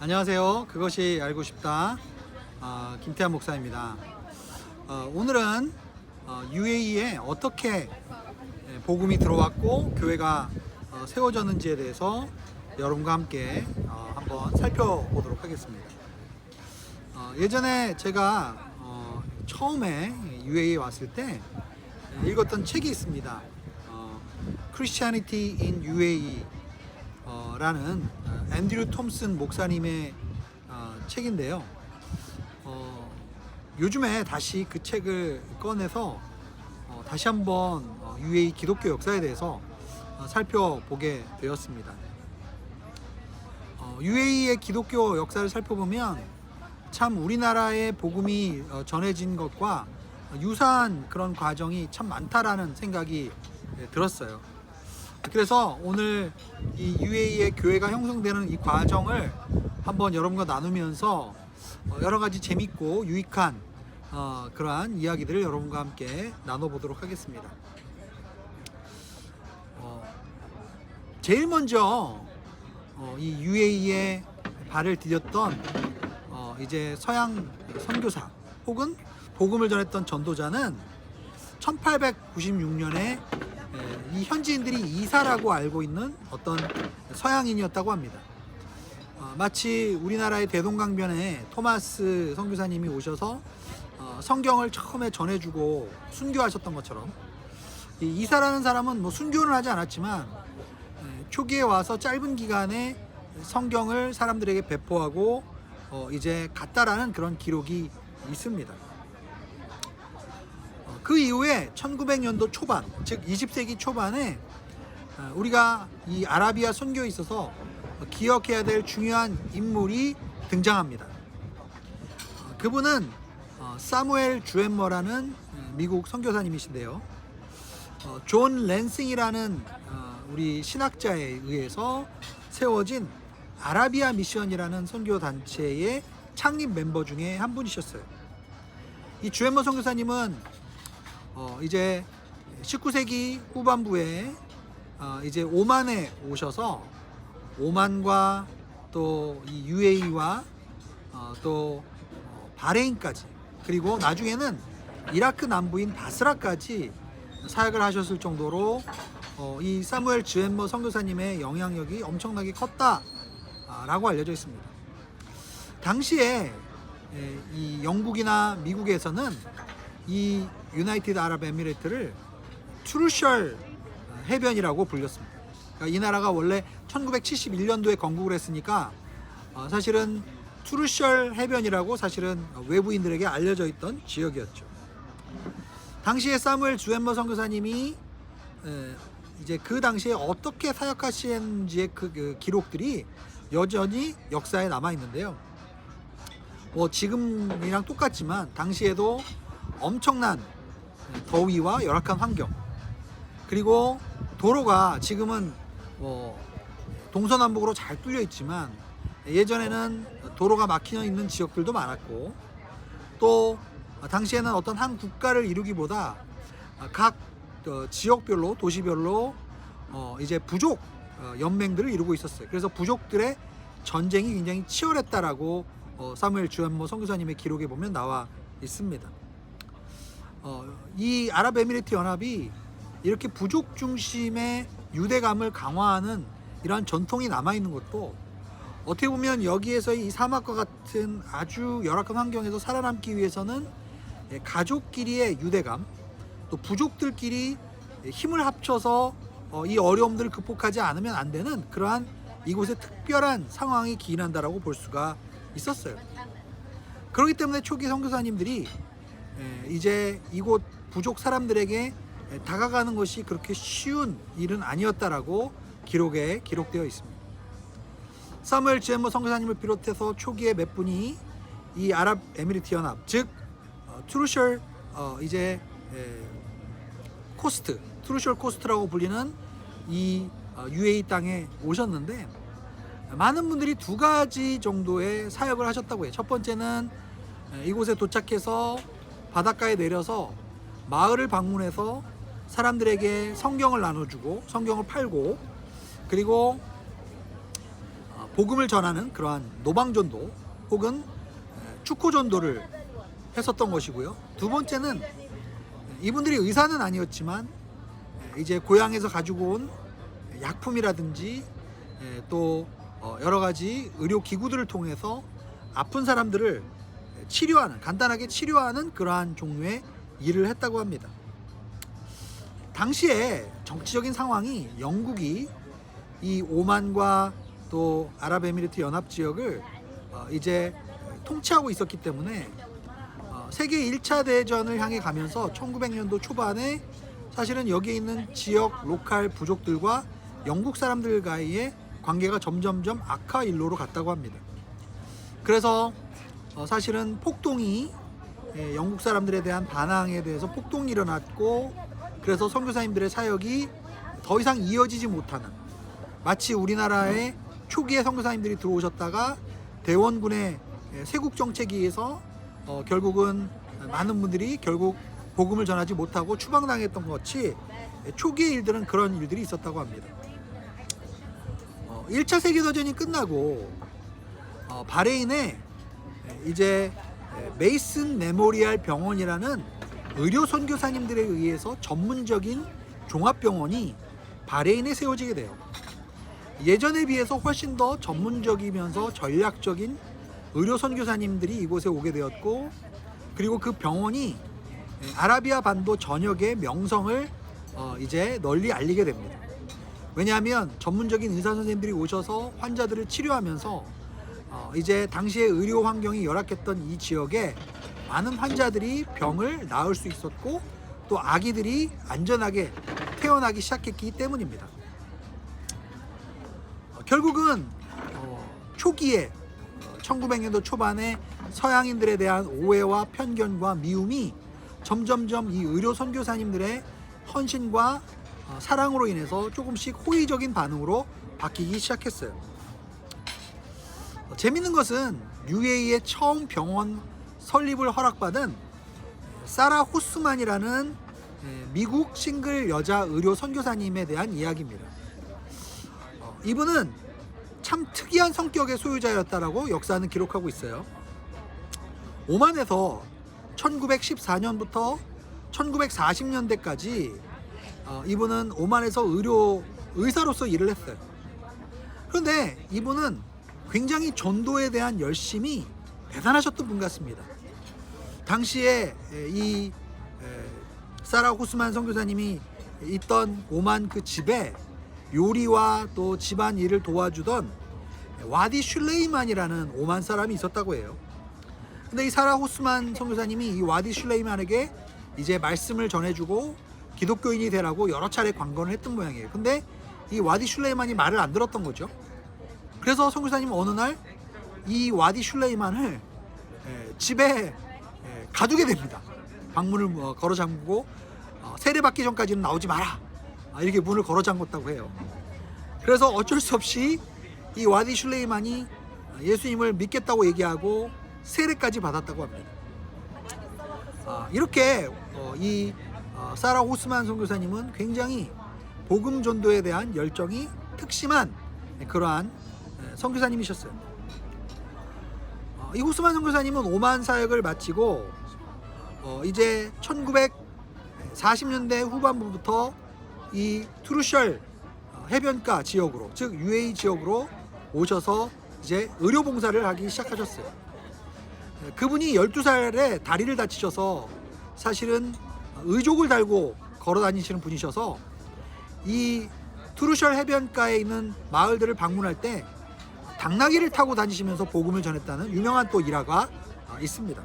안녕하세요. 그것이 알고 싶다. 김태환 목사입니다. 오늘은 UAE에 어떻게 복음이 들어왔고 교회가 세워졌는지에 대해서 여러분과 함께 한번 살펴보도록 하겠습니다. 예전에 제가 처음에 UAE에 왔을 때 읽었던 책이 있습니다. Christianity in UAE 라는 앤드류 톰슨 목사님의 책인데요. 요즘에 다시 그 책을 꺼내서 다시 한번 UAE 기독교 역사에 대해서 살펴보게 되었습니다. UAE의 기독교 역사를 살펴보면 참 우리나라의 복음이 전해진 것과 유사한 그런 과정이 참 많다라는 생각이 들었어요. 그래서 오늘 이 UAE의 교회가 형성되는 이 과정을 한번 여러분과 나누면서 여러 가지 재밌고 유익한 그러한 이야기들을 여러분과 함께 나눠보도록 하겠습니다. 제일 먼저 이 UAE에 발을 디뎠던 이제 서양 선교사 혹은 복음을 전했던 전도자는 1896년에 이 현지인들이 이사라고 알고 있는 어떤 서양인이었다고 합니다. 마치 우리나라의 대동강변에 토마스 선교사님이 오셔서 성경을 처음에 전해주고 순교하셨던 것처럼 이 이사라는 사람은 뭐 순교는 하지 않았지만 초기에 와서 짧은 기간에 성경을 사람들에게 배포하고 이제 갔다라는 그런 기록이 있습니다. 그 이후에 1900년도 초반, 즉 20세기 초반에 우리가 이 아라비아 선교에 있어서 기억해야 될 중요한 인물이 등장합니다. 그분은 사무엘 주엠머라는 미국 선교사님이신데요. 존 랜싱이라는 우리 신학자에 의해서 세워진 아라비아 미션이라는 선교 단체의 창립 멤버 중에 한 분이셨어요. 이 주엠머 선교사님은 이제 19세기 후반부에 이제 오만에 오셔서 오만과 또 이 UAE와 또 바레인까지 그리고 나중에는 이라크 남부인 바스라까지 사역을 하셨을 정도로 이 사무엘 주엠머 선교사님의 영향력이 엄청나게 컸다라고 알려져 있습니다. 당시에 이 영국이나 미국에서는 이 유나이티드 아랍에미레이트를 투르셜 해변이라고 불렸습니다. 그러니까 이 나라가 원래 1971년도에 건국을 했으니까 사실은 투르셜 해변이라고 사실은 외부인들에게 알려져 있던 지역이었죠. 당시에 사무엘 주엠머 선교사님이 이제 그 당시에 어떻게 사역하시는지의 그 기록들이 여전히 역사에 남아 있는데요. 뭐 지금이랑 똑같지만 당시에도 엄청난 더위와 열악한 환경 그리고 도로가 지금은 뭐 동서남북으로 잘 뚫려 있지만 예전에는 도로가 막혀 있는 지역들도 많았고 또 당시에는 어떤 한 국가를 이루기보다 각 지역별로 도시별로 이제 부족 연맹들을 이루고 있었어요. 그래서 부족들의 전쟁이 굉장히 치열했다라고 사무엘 주엠머 선교사님의 기록에 보면 나와 있습니다. 이 아랍에미리트 연합이 이렇게 부족 중심의 유대감을 강화하는 이러한 전통이 남아있는 것도 어떻게 보면 여기에서 이 사막과 같은 아주 열악한 환경에서 살아남기 위해서는 가족끼리의 유대감 또 부족들끼리 힘을 합쳐서 이 어려움들을 극복하지 않으면 안 되는 그러한 이곳의 특별한 상황이 기인한다라고 볼 수가 있었어요. 그렇기 때문에 초기 선교사님들이 이제 이곳 부족 사람들에게 다가가는 것이 그렇게 쉬운 일은 아니었다라고 기록에 기록되어 있습니다. 사무엘 주엠머 선교사님을 비롯해서 초기에 몇 분이 이 아랍에미리트 연합 즉 투르셜 이제 코스트 투르셜 코스트라고 불리는 이 UAE 땅에 오셨는데 많은 분들이 두 가지 정도의 사역을 하셨다고 해요. 첫 번째는 이곳에 도착해서 바닷가에 내려서 마을을 방문해서 사람들에게 성경을 나눠주고 성경을 팔고 그리고 복음을 전하는 그러한 노방전도 혹은 축호전도를 했었던 것이고요. 두 번째는 이분들이 의사는 아니었지만 이제 고향에서 가지고 온 약품이라든지 또 여러 가지 의료 기구들을 통해서 아픈 사람들을 치료하는, 간단하게 치료하는 그러한 종류의 일을 했다고 합니다. 당시에 정치적인 상황이 영국이 이 오만과 또 아랍에미리트 연합 지역을 이제 통치하고 있었기 때문에 세계 1차 대전을 향해 가면서 1900년도 초반에 사실은 여기에 있는 지역 로컬 부족들과 영국 사람들과의 관계가 점점점 악화 일로로 갔다고 합니다. 그래서 사실은 폭동이 영국 사람들에 대한 반항에 대해서 폭동이 일어났고, 그래서 선교사님들의 사역이 더 이상 이어지지 못하는, 마치 우리나라에 초기에 선교사님들이 들어오셨다가 대원군의 세국 정책에 의해서 결국은 많은 분들이 결국 복음을 전하지 못하고 추방당했던 것 같이 초기의 일들은 그런 일들이 있었다고 합니다. 1차 세계대전이 끝나고 바레인에 이제 메이슨 메모리얼 병원이라는 의료 선교사님들에 의해서 전문적인 종합병원이 바레인에 세워지게 돼요. 예전에 비해서 훨씬 더 전문적이면서 전략적인 의료 선교사님들이 이곳에 오게 되었고, 그리고 그 병원이 아라비아 반도 전역의 명성을 이제 널리 알리게 됩니다. 왜냐하면 전문적인 의사 선생님들이 오셔서 환자들을 치료하면서 이제 당시에 의료 환경이 열악했던 이 지역에 많은 환자들이 병을 나을 수 있었고, 또 아기들이 안전하게 태어나기 시작했기 때문입니다. 결국은 초기에 1900년도 초반에 서양인들에 대한 오해와 편견과 미움이 점점점 이 의료 선교사님들의 헌신과 사랑으로 인해서 조금씩 호의적인 반응으로 바뀌기 시작했어요. 재밌는 것은 UAE의 처음 병원 설립을 허락받은 사라 호스만이라는 미국 싱글 여자 의료 선교사님에 대한 이야기입니다. 이분은 참 특이한 성격의 소유자였다라고 역사는 기록하고 있어요. 오만에서 1914년부터 1940년대까지 이분은 오만에서 의사로서 일을 했어요. 그런데 이분은 굉장히 전도에 대한 열심이 대단하셨던 분 같습니다. 당시에 이 사라 호스만 선교사님이 있던 오만 그 집에 요리와 또 집안 일을 도와주던 와디 슐레이만이라는 오만 사람이 있었다고 해요. 근데 이 사라 호스만 선교사님이 이 와디 슐레이만에게 이제 말씀을 전해주고 기독교인이 되라고 여러 차례 관건을 했던 모양이에요. 근데 이 와디 슐레이만이 말을 안 들었던 거죠. 그래서 선교사님은 어느 날 이 와디 슐레이만을 집에 가두게 됩니다. 방문을 걸어 잠그고 세례받기 전까지는 나오지 마라, 이렇게 문을 걸어 잠궜다고 해요. 그래서 어쩔 수 없이 이 와디 슐레이만이 예수님을 믿겠다고 얘기하고 세례까지 받았다고 합니다. 이렇게 이 사라 호스만 선교사님은 굉장히 복음 전도에 대한 열정이 특심한 그러한 선교사님이셨어요. 이 호스만 선교사님은 오만 사역을 마치고 이제 1940년대 후반부부터 이 투르셜 해변가 지역으로, 즉 UAE 지역으로 오셔서 이제 의료 봉사를 하기 시작하셨어요. 그분이 12살에 다리를 다치셔서 사실은 의족을 달고 걸어 다니시는 분이셔서 이 투르셜 해변가에 있는 마을들을 방문할 때 당나귀를 타고 다니시면서 복음을 전했다는 유명한 또 일화가 있습니다.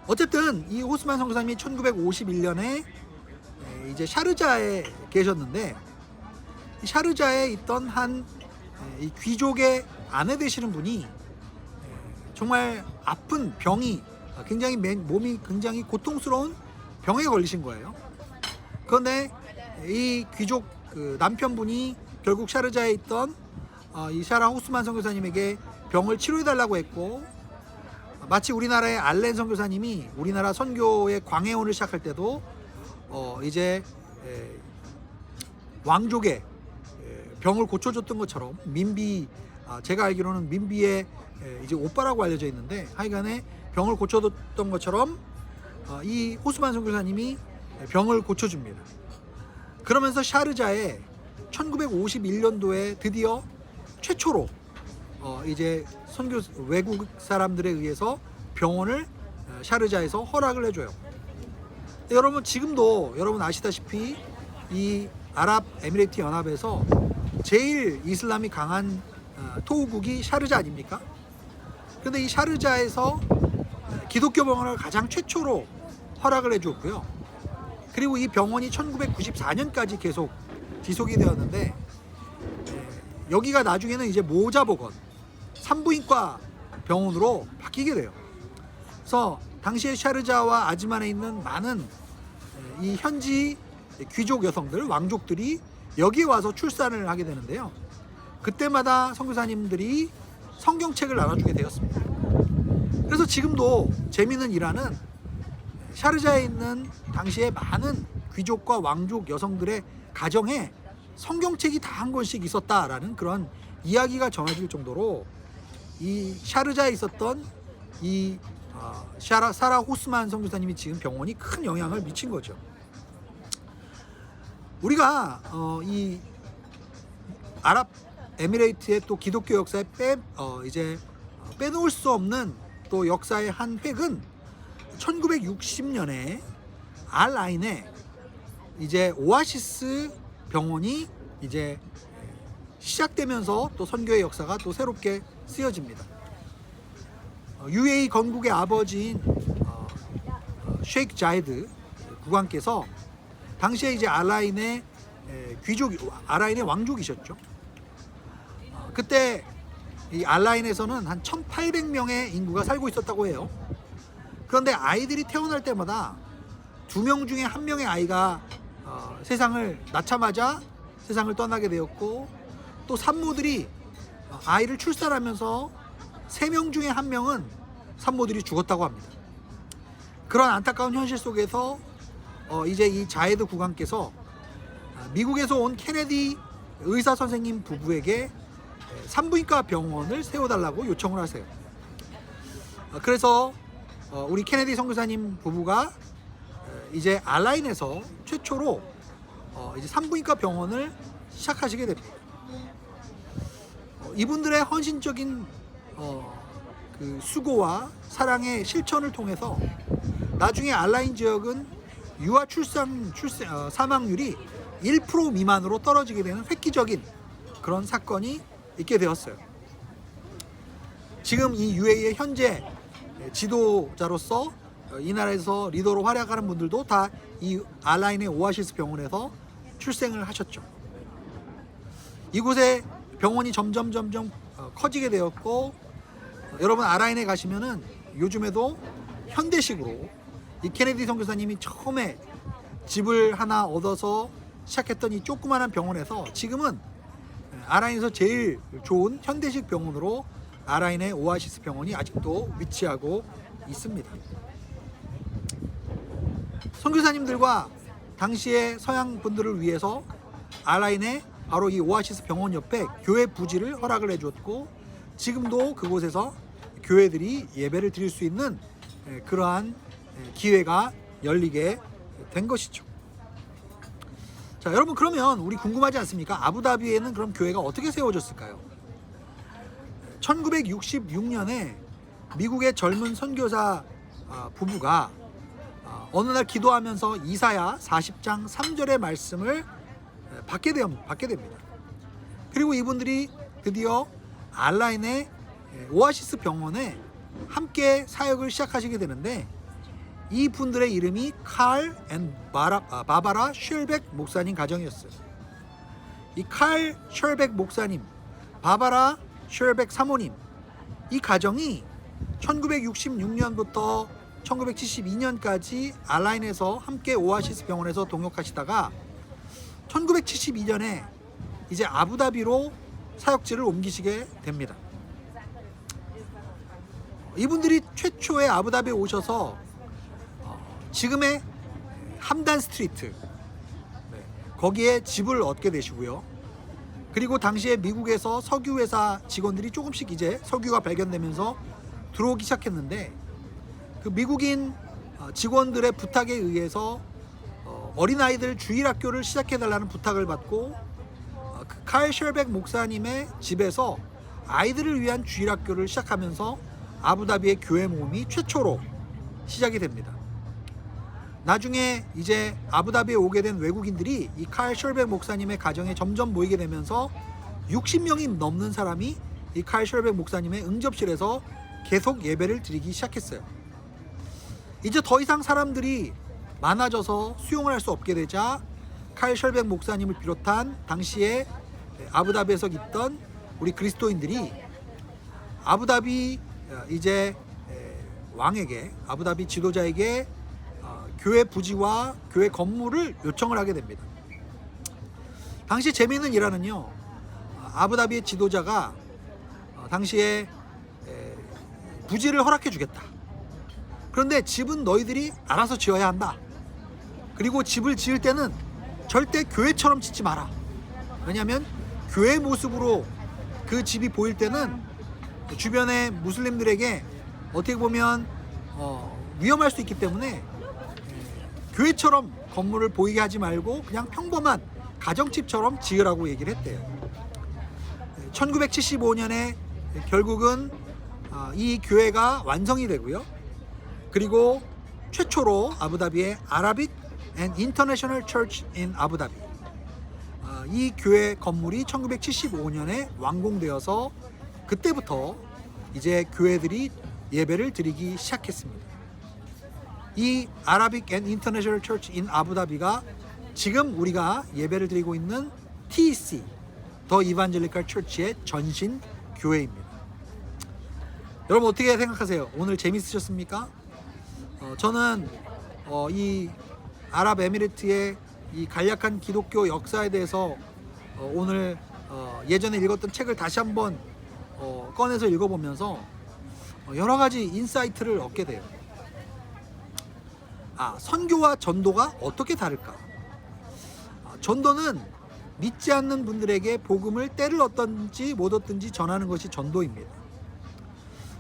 어쨌든 이 호스만 선교사님이 1951년에 이제 샤르자에 계셨는데, 이 샤르자에 있던 한 이 귀족의 아내 되시는 분이 정말 아픈 병이 굉장히 몸이 굉장히 고통스러운 병에 걸리신 거예요. 그런데 이 귀족 그 남편분이 결국 샤르자에 있던 이 샤라 호스만 선교사님에게 병을 치료해달라고 했고, 마치 우리나라의 알렌 선교사님이 우리나라 선교의 광해원을 시작할 때도 이제 왕족의 병을 고쳐줬던 것처럼, 민비 제가 알기로는 민비의 이제 오빠라고 알려져 있는데, 하여간에 병을 고쳐줬던 것처럼 이 호스만 선교사님이 병을 고쳐줍니다. 그러면서 샤르자에 1951년도에 드디어 최초로 이제 외국 사람들에 의해서 병원을 샤르자에서 허락을 해줘요. 여러분, 지금도 여러분 아시다시피 이 아랍에미레이트 연합에서 제일 이슬람이 강한 토우국이 샤르자 아닙니까? 그런데 이 샤르자에서 기독교 병원을 가장 최초로 허락을 해줬고요. 그리고 이 병원이 1994년까지 계속 지속이 되었는데, 여기가 나중에는 이제 모자보건 산부인과 병원으로 바뀌게 돼요. 그래서 당시에 샤르자와 아즈만에 있는 많은 이 현지 귀족 여성들, 왕족들이 여기에 와서 출산을 하게 되는데요. 그때마다 선교사님들이 성경책을 나눠주게 되었습니다. 그래서 지금도 재미있는 일화는 샤르자에 있는 당시에 많은 귀족과 왕족 여성들의 가정에 성경책이 다 한 권씩 있었다라는 그런 이야기가 전해질 정도로 이 샤르자에 있었던 이 사라 호스만 선교사님이 지금 병원이 큰 영향을 미친 거죠. 우리가 이 아랍에미레이트의 또 기독교 역사에 빼놓을 수 없는 또 역사의 한 획은 1960년에 알아인에 이제 오아시스 병원이 이제 시작되면서 또 선교의 역사가 또 새롭게 쓰여집니다. UAE 건국의 아버지인 셰이크 자이드 국왕께서 당시에 이제 알아인의 왕족이셨죠. 그때 이 알아인에서는 한 1,800명의 인구가 살고 있었다고 해요. 그런데 아이들이 태어날 때마다 2명 중에 1명의 아이가 세상을 낳자마자 세상을 떠나게 되었고, 또 산모들이 아이를 출산하면서 3명 중에 1명은 산모들이 죽었다고 합니다. 그런 안타까운 현실 속에서 이제 이 자이드 국왕께서 미국에서 온 케네디 의사 선생님 부부에게 산부인과 병원을 세워달라고 요청을 하세요. 그래서 우리 케네디 선교사님 부부가 이제 알라인에서 최초로 이제 산부인과 병원을 시작하시게 됩니다. 이분들의 헌신적인 그 수고와 사랑의 실천을 통해서 나중에 알라인 지역은 유아 사망률이 1% 미만으로 떨어지게 되는 획기적인 그런 사건이 있게 되었어요. 지금 이 UAE의 현재 지도자로서 이 나라에서 리더로 활약하는 분들도 다 이 알라인의 오아시스 병원에서 출생을 하셨죠. 이곳에 병원이 점점 커지게 되었고, 여러분 알라인에 가시면은 요즘에도 현대식으로 이 케네디 선교사님이 처음에 집을 하나 얻어서 시작했던 이 조그마한 병원에서 지금은 알라인에서 제일 좋은 현대식 병원으로 알라인의 오아시스 병원이 아직도 위치하고 있습니다. 선교사님들과 당시의 서양 분들을 위해서 알라인의 바로 이 오아시스 병원 옆에 교회 부지를 허락을 해줬고, 지금도 그곳에서 교회들이 예배를 드릴 수 있는 그러한 기회가 열리게 된 것이죠. 자, 여러분, 그러면 우리 궁금하지 않습니까? 아부다비에는 그럼 교회가 어떻게 세워졌을까요? 1966년에 미국의 젊은 선교사 부부가 어느 날 기도하면서 이사야 40장 3절의 말씀을 받게 됩니다. 그리고 이분들이 드디어 알라인의 오아시스 병원에 함께 사역을 시작하시게 되는데, 이 분들의 이름이 칼 앤 바바라 쉘백 목사님 가정이었어요. 이 칼 쉘백 목사님, 바바라 쉘백 사모님, 이 가정이 1966년부터 1972년까지 알라인에서 함께 오아시스 병원에서 동역하시다가 1972년에 이제 아부다비로 사역지를 옮기시게 됩니다. 이분들이 최초에 아부다비에 오셔서 지금의 함단 스트리트, 거기에 집을 얻게 되시고요. 그리고 당시에 미국에서 석유 회사 직원들이 조금씩 이제 석유가 발견되면서 들어오기 시작했는데, 그 미국인 직원들의 부탁에 의해서 어린아이들 주일학교를 시작해달라는 부탁을 받고 그 칼 셜백 목사님의 집에서 아이들을 위한 주일학교를 시작하면서 아부다비의 교회 모임이 최초로 시작이 됩니다. 나중에 이제 아부다비에 오게 된 외국인들이 이 칼 셜백 목사님의 가정에 점점 모이게 되면서 60명이 넘는 사람이 이 칼 셜백 목사님의 응접실에서 계속 예배를 드리기 시작했어요. 이제 더 이상 사람들이 많아져서 수용을 할 수 없게 되자 칼 셜백 목사님을 비롯한 당시에 아부다비에서 있던 우리 그리스도인들이 아부다비 이제 왕에게, 아부다비 지도자에게 교회 부지와 교회 건물을 요청을 하게 됩니다. 당시 재미있는 일화는요, 아부다비의 지도자가 당시에 부지를 허락해 주겠다. 그런데 집은 너희들이 알아서 지어야 한다. 그리고 집을 지을 때는 절대 교회처럼 짓지 마라. 왜냐하면 교회 모습으로 그 집이 보일 때는 주변의 무슬림들에게 어떻게 보면 위험할 수 있기 때문에 교회처럼 건물을 보이게 하지 말고 그냥 평범한 가정집처럼 지으라고 얘기를 했대요. 1975년에 결국은 이 교회가 완성이 되고요. 그리고 최초로 아부다비의 아라빅 앤 인터내셔널 처치 인 아부다비, 이 교회 건물이 1975년에 완공되어서 그때부터 이제 교회들이 예배를 드리기 시작했습니다. 이 아라빅 앤 인터내셔널 처치 인 아부다비가 지금 우리가 예배를 드리고 있는 TEC, 더 이반젤리칼 처치의 전신 교회입니다. 여러분 어떻게 생각하세요? 오늘 재밌으셨습니까? 저는 이 아랍에미리트의 이 간략한 기독교 역사에 대해서 오늘 예전에 읽었던 책을 다시 한번 꺼내서 읽어보면서 여러 가지 인사이트를 얻게 돼요. 선교와 전도가 어떻게 다를까? 전도는 믿지 않는 분들에게 복음을 때를 얻든지 못 얻든지 전하는 것이 전도입니다.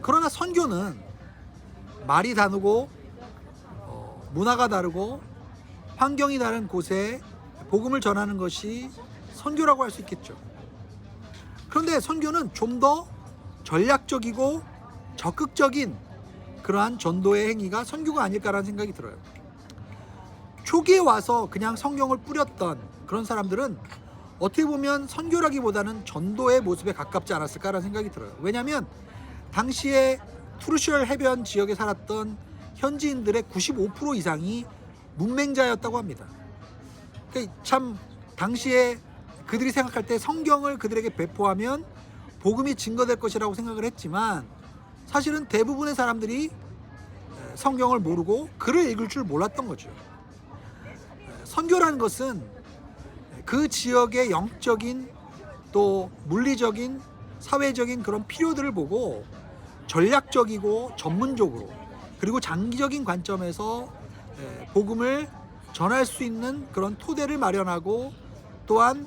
그러나 선교는 말이 다르고 문화가 다르고 환경이 다른 곳에 복음을 전하는 것이 선교라고 할 수 있겠죠. 그런데 선교는 좀 더 전략적이고 적극적인 그러한 전도의 행위가 선교가 아닐까라는 생각이 들어요. 초기에 와서 그냥 성경을 뿌렸던 그런 사람들은 어떻게 보면 선교라기보다는 전도의 모습에 가깝지 않았을까라는 생각이 들어요. 왜냐하면 당시에 투르시얼 해변 지역에 살았던 현지인들의 95% 이상이 문맹자였다고 합니다. 그러니까 참 당시에 그들이 생각할 때 성경을 그들에게 배포하면 복음이 증거될 것이라고 생각을 했지만 사실은 대부분의 사람들이 성경을 모르고 글을 읽을 줄 몰랐던 거죠. 선교라는 것은 그 지역의 영적인 또 물리적인 사회적인 그런 필요들을 보고 전략적이고 전문적으로 그리고 장기적인 관점에서 복음을 전할 수 있는 그런 토대를 마련하고 또한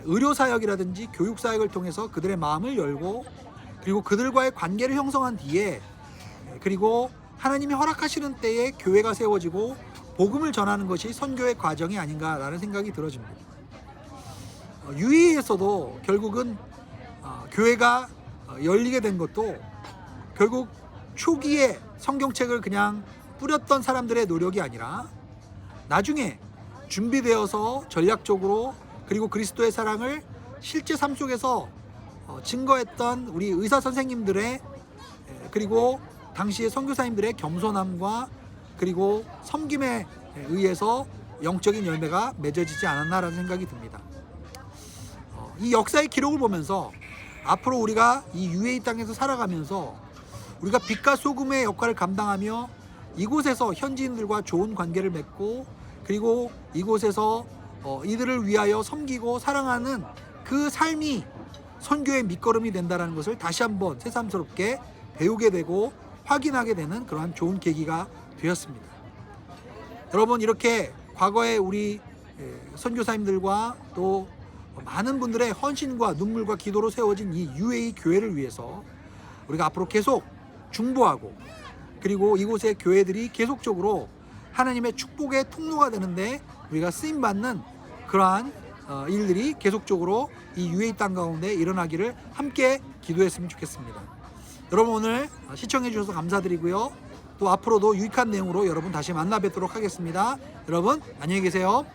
의료사역이라든지 교육사역을 통해서 그들의 마음을 열고 그리고 그들과의 관계를 형성한 뒤에 그리고 하나님이 허락하시는 때에 교회가 세워지고 복음을 전하는 것이 선교의 과정이 아닌가라는 생각이 들어집니다. UAE에서도 결국은 교회가 열리게 된 것도 결국 초기에 성경책을 그냥 뿌렸던 사람들의 노력이 아니라 나중에 준비되어서 전략적으로 그리고 그리스도의 사랑을 실제 삶 속에서 증거했던 우리 의사 선생님들의 그리고 당시의 선교사님들의 겸손함과 그리고 섬김에 의해서 영적인 열매가 맺어지지 않았나라는 생각이 듭니다. 이 역사의 기록을 보면서 앞으로 우리가 이 UAE 땅에서 살아가면서 우리가 빛과 소금의 역할을 감당하며 이곳에서 현지인들과 좋은 관계를 맺고 그리고 이곳에서 이들을 위하여 섬기고 사랑하는 그 삶이 선교의 밑거름이 된다는 것을 다시 한번 새삼스럽게 배우게 되고 확인하게 되는 그러한 좋은 계기가 되었습니다. 여러분 이렇게 과거에 우리 선교사님들과 또 많은 분들의 헌신과 눈물과 기도로 세워진 이 UAE 교회를 위해서 우리가 앞으로 계속 중보하고, 그리고 이곳의 교회들이 계속적으로 하나님의 축복의 통로가 되는데 우리가 쓰임받는 그러한 일들이 계속적으로 이 UAE 땅 가운데 일어나기를 함께 기도했으면 좋겠습니다. 여러분, 오늘 시청해 주셔서 감사드리고요. 또 앞으로도 유익한 내용으로 여러분 다시 만나 뵙도록 하겠습니다. 여러분 안녕히 계세요.